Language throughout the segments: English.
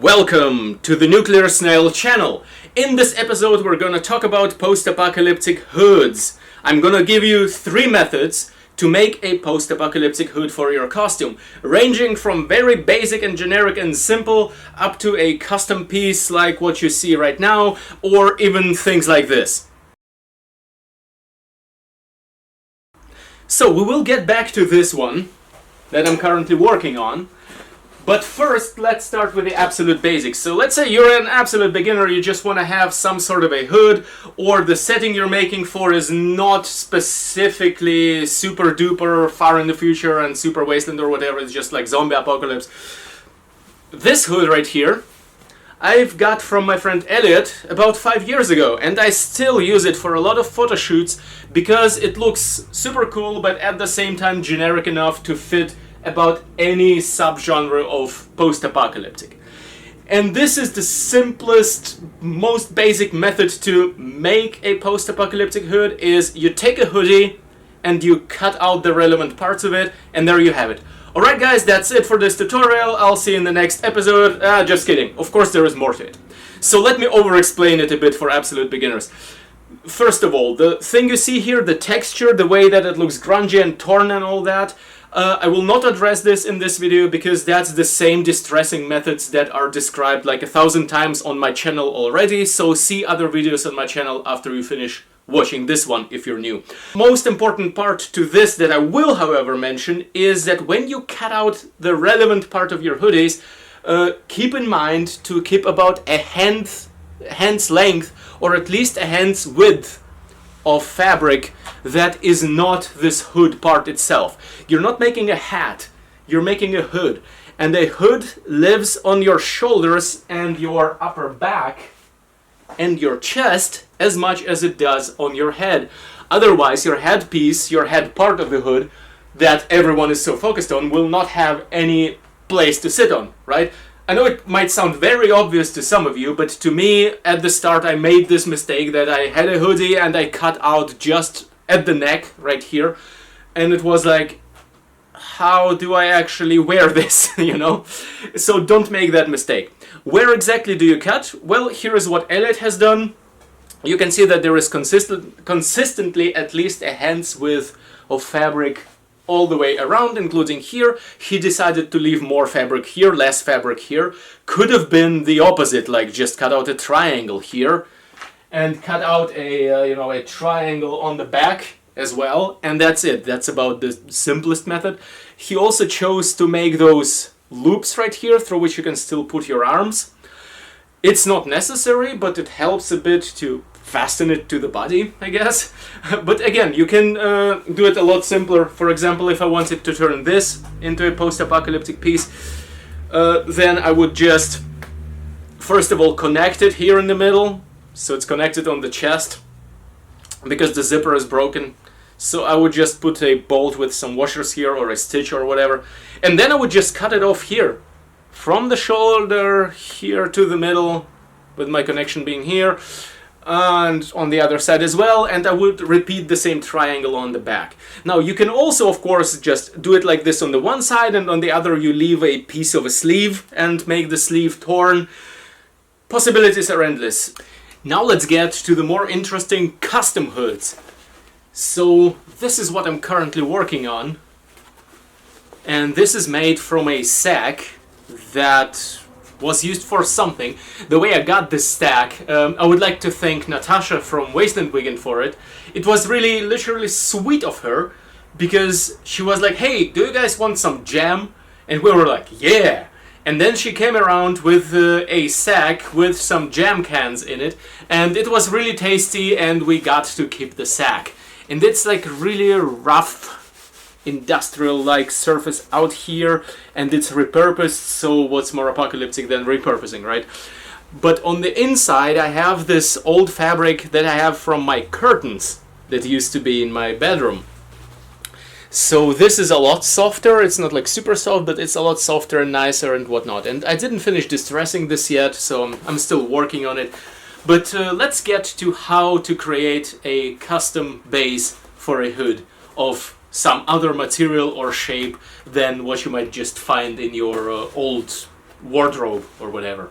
Welcome to the Nuclear Snail channel. In this episode we're gonna talk about post-apocalyptic hoods. I'm gonna give you 3 methods to make a post-apocalyptic hood for your costume, ranging from very basic and generic and simple up to a custom piece like what you see right now, or even things like this. So we will get back to this one that I'm currently working on. But first, let's start with the absolute basics. So let's say you're an absolute beginner, you just want to have some sort of a hood, or the setting you're making for is not specifically super duper far in the future and super wasteland or whatever, it's just like zombie apocalypse. This hood right here, I've got from my friend Elliot about 5 years ago, and I still use it for a lot of photo shoots because it looks super cool, but at the same time generic enough to fit about any subgenre of post-apocalyptic. And this is the simplest, most basic method to make a post-apocalyptic hood is you take a hoodie and you cut out the relevant parts of it, and there you have it. Alright guys, that's it for this tutorial. I'll see you in the next episode. Just kidding. Of course there is more to it. So let me over-explain it a bit for absolute beginners. First of all, the thing you see here, the texture, the way that it looks grungy and torn and all that, I will not address this in this video because that's the same distressing methods that are described like 1,000 times on my channel already, so see other videos on my channel after you finish watching this one if you're new. Most important part to this that I will however mention is that when you cut out the relevant part of your hoodies, keep in mind to keep about a hand's length or at least a hand's width of fabric that is not this hood part itself. You're not making a hat, you're making a hood. And a hood lives on your shoulders and your upper back and your chest as much as it does on your head. Otherwise, your headpiece, your head part of the hood that everyone is so focused on will not have any place to sit on, right? I know it might sound very obvious to some of you, but to me, at the start, I made this mistake that I had a hoodie and I cut out just at the neck, right here, and it was like, how do I actually wear this, you know? So don't make that mistake. Where exactly do you cut? Well, here is what Elliot has done. You can see that there is consistently at least a hand's width of fabric all the way around, including here. He decided to leave more fabric here, less fabric here. Could have been the opposite, like just cut out a triangle here and cut out a a triangle on the back as well, and that's it. That's about the simplest method. He also chose to make those loops right here through which you can still put your arms. It's not necessary, but it helps a bit to fasten it to the body, I guess. But again, you can do it a lot simpler. For example, if I wanted to turn this into a post-apocalyptic piece, then I would just, first of all, connect it here in the middle, so it's connected on the chest, because the zipper is broken. So I would just put a bolt with some washers here, or a stitch or whatever, and then I would just cut it off here, from the shoulder here to the middle, with my connection being here, and on the other side as well, and I would repeat the same triangle on the back. Now you can also, of course, just do it like this on the one side, and on the other you leave a piece of a sleeve and make the sleeve torn. Possibilities are endless. Now let's get to the more interesting custom hoods. So this is what I'm currently working on, and this is made from a sack that was used for something. The way I got this stack, I would like to thank Natasha from Wasteland Wigan for it. It was really literally sweet of her, because she was like, hey, do you guys want some jam? And we were like, yeah. And then she came around with a sack with some jam cans in it, and it was really tasty, and we got to keep the sack. And it's like really rough industrial-like surface out here, and it's repurposed, so what's more apocalyptic than repurposing, right? But on the inside I have this old fabric that I have from my curtains that used to be in my bedroom. So this is a lot softer. It's not like super soft, but it's a lot softer and nicer and whatnot. And I didn't finish distressing this yet, so I'm still working on it. But let's get to how to create a custom base for a hood of some other material or shape than what you might just find in your old wardrobe or whatever.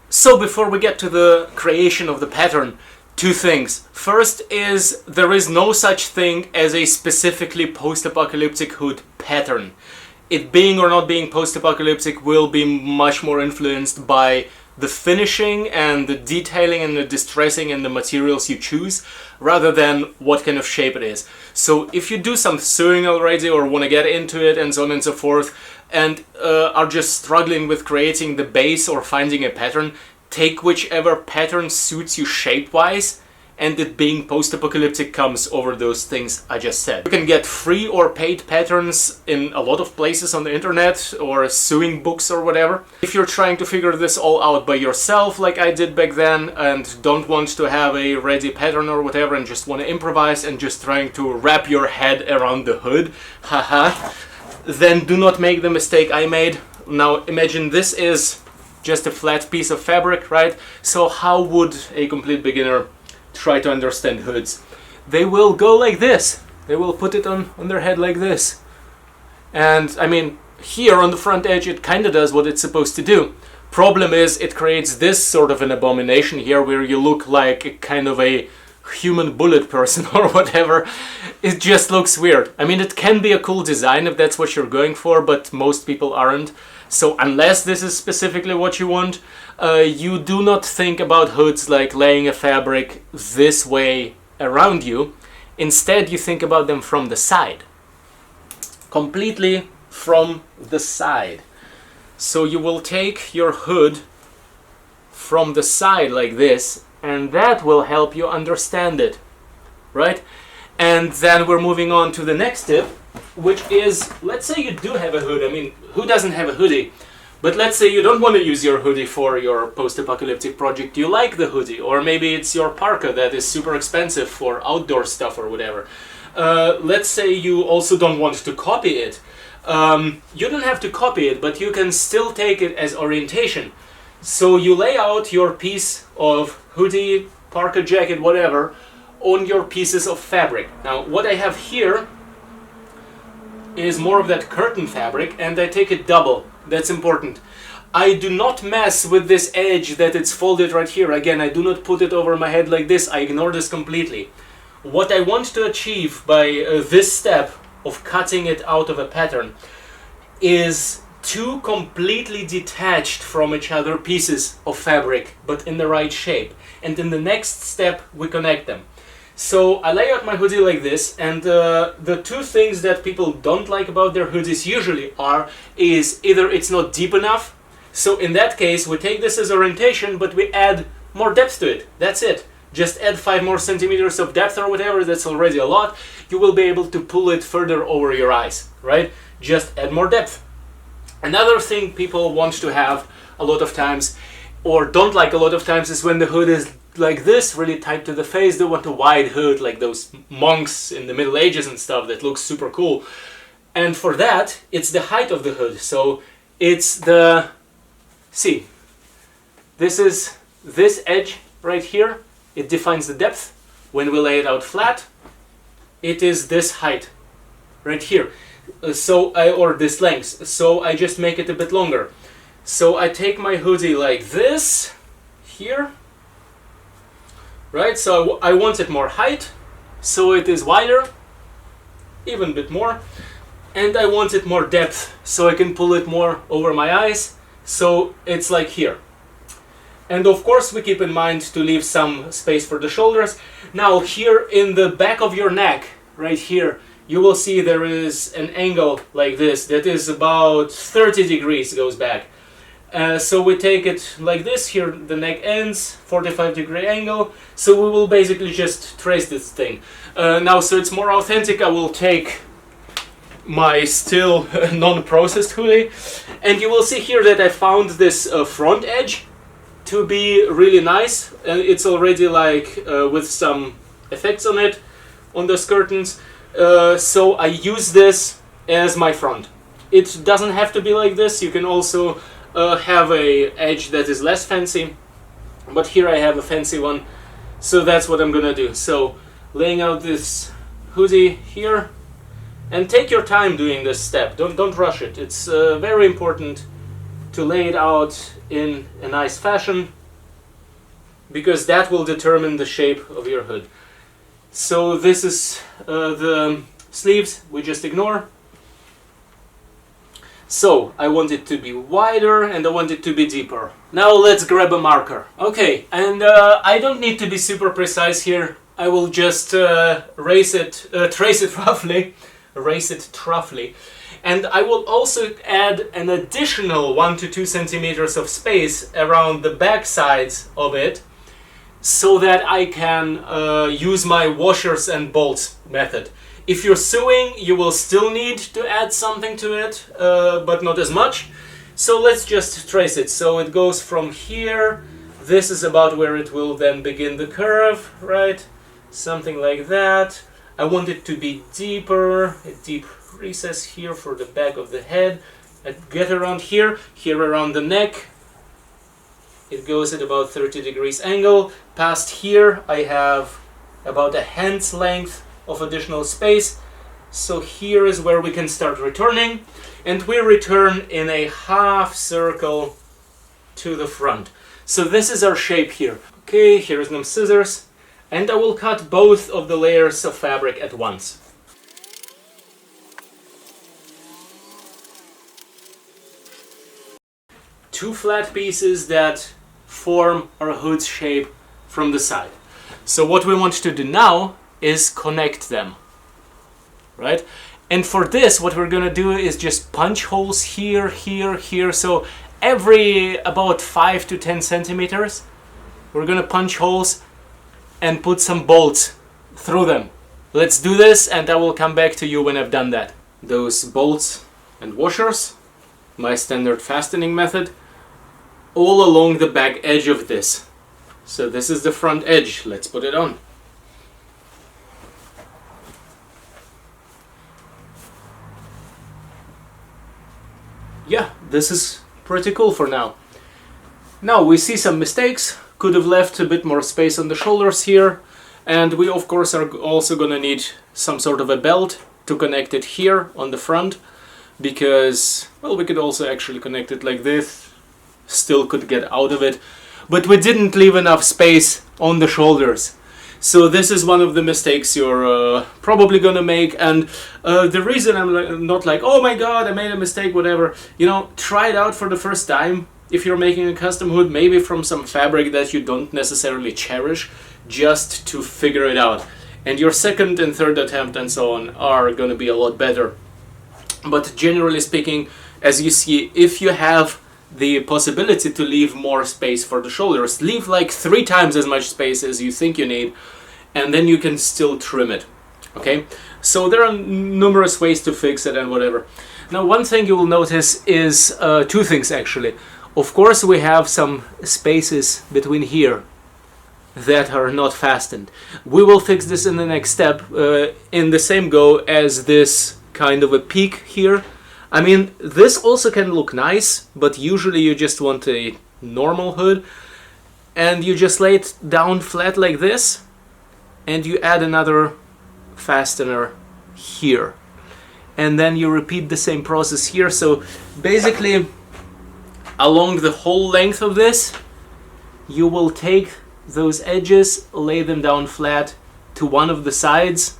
So before we get to the creation of the pattern, two things. First is there is no such thing as a specifically post-apocalyptic hood pattern. It being or not being post-apocalyptic will be much more influenced by the finishing and the detailing and the distressing and the materials you choose, rather than what kind of shape it is. So if you do some sewing already or want to get into it and so on and so forth, and are just struggling with creating the base or finding a pattern, take whichever pattern suits you shape-wise, and it being post-apocalyptic comes over those things I just said. You can get free or paid patterns in a lot of places on the internet or sewing books or whatever. If you're trying to figure this all out by yourself like I did back then and don't want to have a ready pattern or whatever and just want to improvise and just trying to wrap your head around the hood, haha, then do not make the mistake I made. Now imagine this is just a flat piece of fabric, right? So how would a complete beginner try to understand hoods? They will go like this. They will put it on their head like this. And I mean, here on the front edge it kind of does what it's supposed to do. Problem is it creates this sort of an abomination here where you look like a kind of a human bullet person or whatever. It just looks weird. I mean, it can be a cool design if that's what you're going for, but most people aren't. So unless this is specifically what you want, you do not think about hoods like laying a fabric this way around you. Instead, you think about them from the side. Completely from the side. So you will take your hood from the side like this, and that will help you understand it, right? And then we're moving on to the next tip, which is, let's say you do have a hood. I mean, who doesn't have a hoodie? But let's say you don't want to use your hoodie for your post-apocalyptic project. You like the hoodie, or maybe it's your parka that is super expensive for outdoor stuff or whatever. Let's say you also don't want to copy it. You don't have to copy it, but you can still take it as orientation. So you lay out your piece of hoodie, parka jacket, whatever, on your pieces of fabric. Now, what I have here is more of that curtain fabric, and I take it double. That's important. I do not mess with this edge that it's folded right here. Again, I do not put it over my head like this. I ignore this completely. What I want to achieve by this step of cutting it out of a pattern is two completely detached from each other pieces of fabric, but in the right shape. And in the next step, we connect them. So I lay out my hoodie like this, and the two things that people don't like about their hoodies usually is either it's not deep enough. So in that case, we take this as orientation, but we add more depth to it. That's it. Just add 5 more centimeters of depth or whatever. That's already a lot. You will be able to pull it further over your eyes, right? Just add more depth. Another thing people want to have a lot of times, or don't like a lot of times, is when the hood is like this, really tight to the face. They want a wide hood like those monks in the Middle Ages and stuff that looks super cool. And for that, it's the height of the hood. So it's the, see, this is this edge right here. It defines the depth. When we lay it out flat, it is this height right here. Or this length. So I just make it a bit longer. So I take my hoodie like this here. Right, so I want it more height, so it is wider, even a bit more, and I want it more depth, so I can pull it more over my eyes, so it's like here. And of course we keep in mind to leave some space for the shoulders. Now here in the back of your neck, right here, you will see there is an angle like this, that is about 30 degrees goes back. So we take it like this, here the neck ends, 45-degree angle, so we will basically just trace this thing. Now, so it's more authentic, I will take my still non-processed hoodie, and you will see here that I found this front edge to be really nice. It's already like with some effects on it, on those curtains, so I use this as my front. It doesn't have to be like this, you can also have a edge that is less fancy, but here I have a fancy one, so that's what I'm gonna do. So laying out this hoodie here, and take your time doing this step. Don't rush it. It's very important to lay it out in a nice fashion, because that will determine the shape of your hood. So this is the sleeves, we just ignore. So I want it to be wider and I want it to be deeper. Now let's grab a marker. Okay, and I don't need to be super precise here. I will just trace it roughly, and I will also add an additional 1 to 2 centimeters of space around the back sides of it, so that I can use my washers and bolts method. If you're sewing, you will still need to add something to it, but not as much. So let's just trace it. So it goes from here. This is about where it will then begin the curve, right? Something like that. I want it to be deeper, a deep recess here for the back of the head. I get around here, here around the neck. It goes at about 30 degrees angle. Past here, I have about a hand's length of additional space. So here is where we can start returning, and we return in a half circle to the front. So this is our shape here. Okay, here's some scissors, and I will cut both of the layers of fabric at once. Two flat pieces that form our hood's shape from the side. So what we want to do now is connect them, right? And for this, what we're gonna do is just punch holes here, here, here. So every about 5 to 10 centimeters, we're gonna punch holes and put some bolts through them. Let's do this, and I will come back to you when I've done that. Those bolts and washers, my standard fastening method, all along the back edge of this. So this is the front edge. Let's put it on. Yeah, this is pretty cool for now. Now we see some mistakes. Could have left a bit more space on the shoulders here, and we of course are also gonna need some sort of a belt to connect it here on the front, because, well, we could also actually connect it like this, still could get out of it, but we didn't leave enough space on the shoulders. So this is one of the mistakes you're probably gonna make, and the reason I'm not like, oh my god, I made a mistake, whatever, you know, try it out for the first time. If you're making a custom hood, maybe from some fabric that you don't necessarily cherish, just to figure it out. And your second and third attempt and so on are gonna be a lot better. But generally speaking, as you see, if you have the possibility to leave more space for the shoulders, leave like 3 times as much space as you think you need, and then you can still trim it. Okay, so there are numerous ways to fix it and whatever. Now one thing you will notice is 2 things actually. Of course we have some spaces between here that are not fastened. We will fix this in the next step in the same go as this kind of a peak here. I mean, this also can look nice, but usually you just want a normal hood, and you just lay it down flat like this, and you add another fastener here, and then you repeat the same process here. So basically, along the whole length of this, you will take those edges, lay them down flat to one of the sides,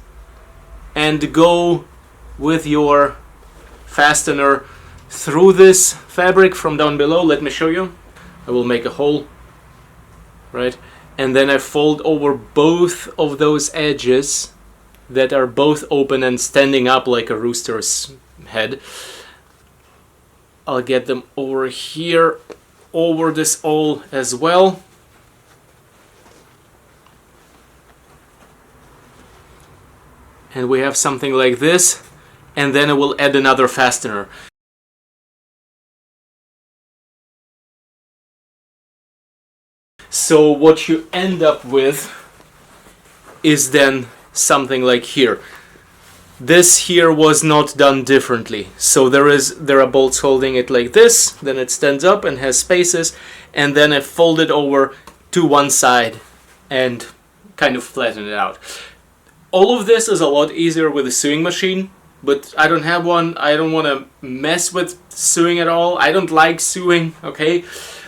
and go with your fastener through this fabric from down below. Let me show you. I will make a hole, right? And then I fold over both of those edges that are both open and standing up like a rooster's head. I'll get them over here, over this hole as well. And we have something like this. And then I will add another fastener. So what you end up with is then something like here. This here was not done differently. So there are bolts holding it like this, then it stands up and has spaces, and then I fold it over to one side and kind of flatten it out. All of this is a lot easier with a sewing machine, but I don't have one. I don't want to mess with sewing at all. I don't like sewing, okay?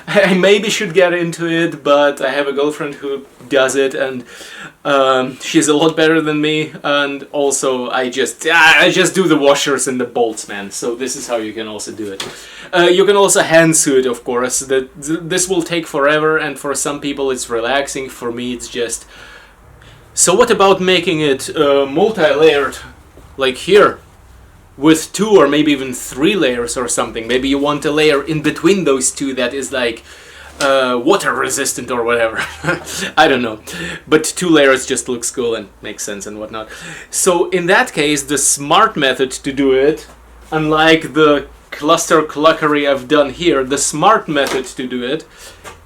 I maybe should get into it, but I have a girlfriend who does it, and she's a lot better than me, and also I just do the washers and the bolts, man. So this is how you can also do it. You can also hand sew it, of course. This will take forever, and for some people it's relaxing. For me it's just... So what about making it multi-layered, like here, with 2 or maybe even 3 layers or something? Maybe you want a layer in between those 2 that is like water resistant or whatever. I don't know, but 2 layers just looks cool and makes sense and whatnot. So in that case, the smart method to do it, unlike the cluster cluckery I've done here, the smart method to do it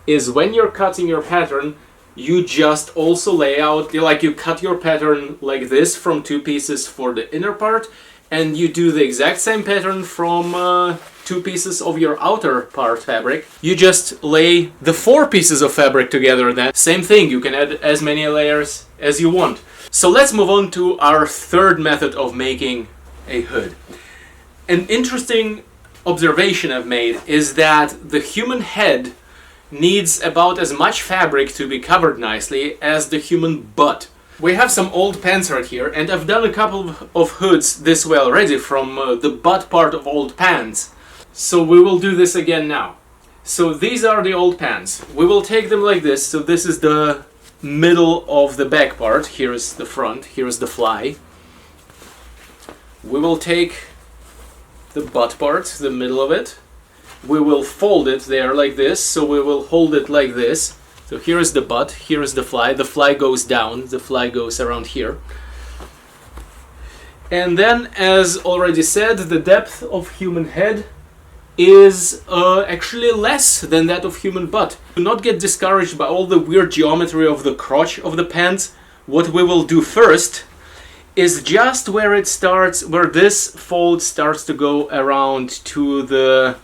is when you're cutting your pattern, you just also lay out, like you cut your pattern like this from 2 pieces for the inner part, and you do the exact same pattern from 2 pieces of your outer part fabric. You just lay the 4 pieces of fabric together then. Same thing, you can add as many layers as you want. So let's move on to our third method of making a hood. An interesting observation I've made is that the human head needs about as much fabric to be covered nicely as the human butt. We have some old pants right here, and I've done a couple of hoods this way already from the butt part of old pants. So we will do this again now. So these are the old pants. We will take them like this. So this is the middle of the back part. Here is the front. Here is the fly. We will take the butt part, the middle of it. We will fold it there like this. So we will hold it like this. So here is the butt, here is the fly goes down, the fly goes around here. And then, as already said, the depth of human head is actually less than that of human butt. Do not get discouraged by all the weird geometry of the crotch of the pants. What we will do first is just where it starts, where this fold starts to go around to the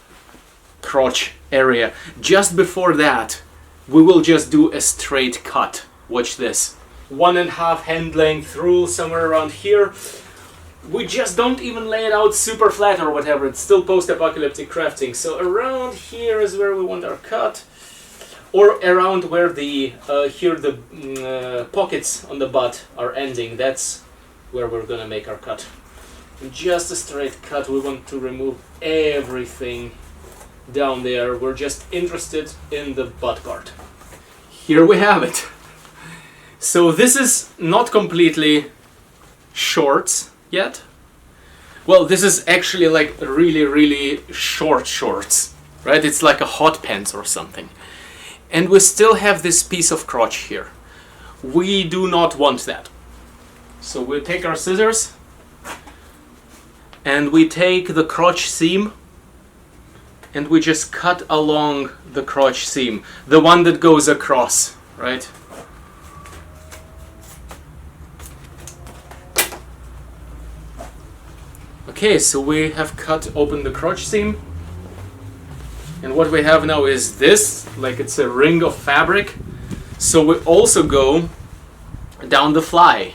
crotch area. Just before that, we will just do a straight cut. Watch this. 1.5 hand length rule somewhere around here. We just don't even lay it out super flat or whatever. It's still post-apocalyptic crafting. So around here is where we want our cut. Or around where the pockets on the butt are ending. That's where we're gonna make our cut. Just a straight cut. We want to remove everything down there. We're just interested in the butt part. Here we have it. So this is not completely shorts yet. Well, this is actually like really short shorts, right? It's like a hot pants or something. And we still have this piece of crotch here. We do not want that. So we take our scissors and we take the crotch seam and we just cut along the crotch seam, the one that goes across, right? Okay, so we have cut open the crotch seam, and what we have now is this, like it's a ring of fabric. So we also go down the fly,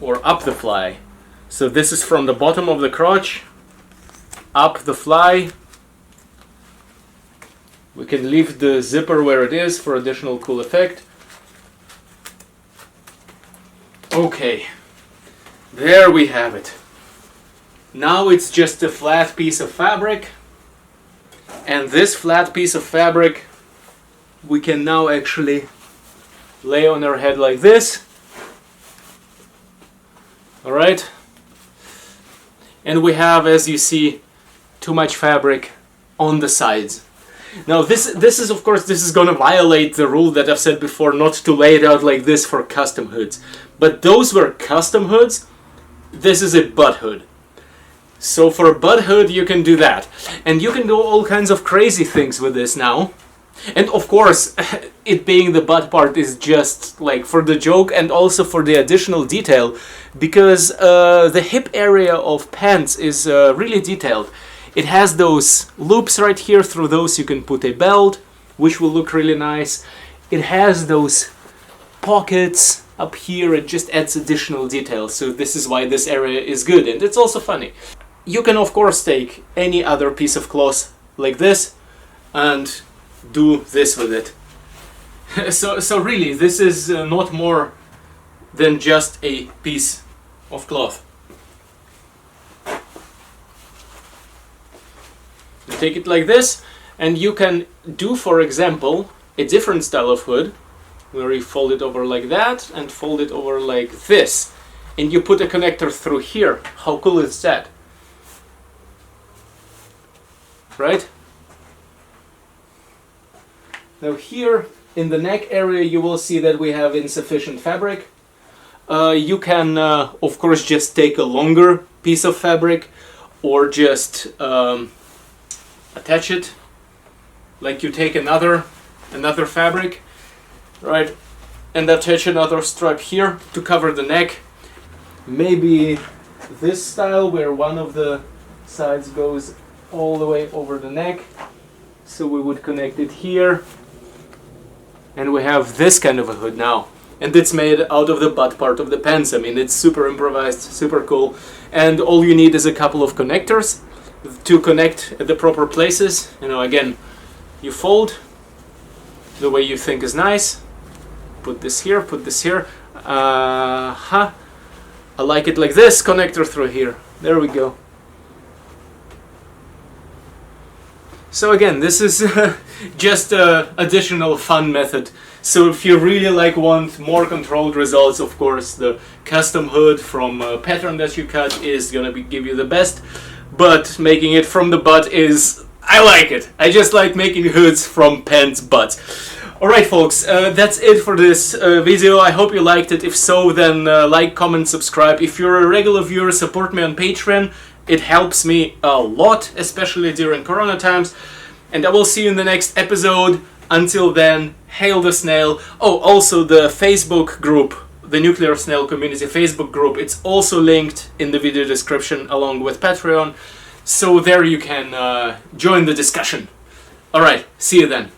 or up the fly. So this is from the bottom of the crotch up the fly. We can leave the zipper where it is for additional cool effect. Okay, there we have it. Now it's just a flat piece of fabric, and this flat piece of fabric we can now actually lay on our head like this. Alright, and we have, as you see, too much fabric on the sides. Now this is, of course, this is going to violate the rule that I've said before, not to lay it out like this for custom hoods. But those were custom hoods. This is a butt hood. So for a butt hood you can do that. And you can do all kinds of crazy things with this now. And of course, it being the butt part is just like for the joke and also for the additional detail, because the hip area of pants is really detailed. It has those loops right here. Through those you can put a belt, which will look really nice. It has those pockets up here, it just adds additional detail. So this is why this area is good, and it's also funny. You can of course take any other piece of cloth like this and do this with it. So really, this is not more than just a piece of cloth. You take it like this, and you can do, for example, a different style of hood, where you fold it over like that and fold it over like this, and you put a connector through here. How cool is that? Right? Now here in the neck area you will see that we have insufficient fabric. You can of course just take a longer piece of fabric, or just attach it like you take another fabric, right, and attach another strap here to cover the neck. Maybe this style where one of the sides goes all the way over the neck, so we would connect it here, and we have this kind of a hood now, and it's made out of the butt part of the pants. I mean, it's super improvised, super cool, and all you need is a couple of connectors to connect at the proper places. You know, again, you fold the way you think is nice, put this here, put this here, I like it like this, connector through here, there we go. So again, this is just an additional fun method. So if you really want more controlled results, of course the custom hood from pattern that you cut is gonna give you the best, but making it from the butt is, I like it. I just like making hoods from pants butts. Alright folks, that's it for this video. I hope you liked it. If so, then like, comment, subscribe. If you're a regular viewer, support me on Patreon. It helps me a lot, especially during Corona times. And I will see you in the next episode. Until then, hail the snail. Oh, also the Facebook group, the Nuclear Snail Community Facebook group, it's also linked in the video description along with Patreon. So there you can join the discussion. Alright, see you then.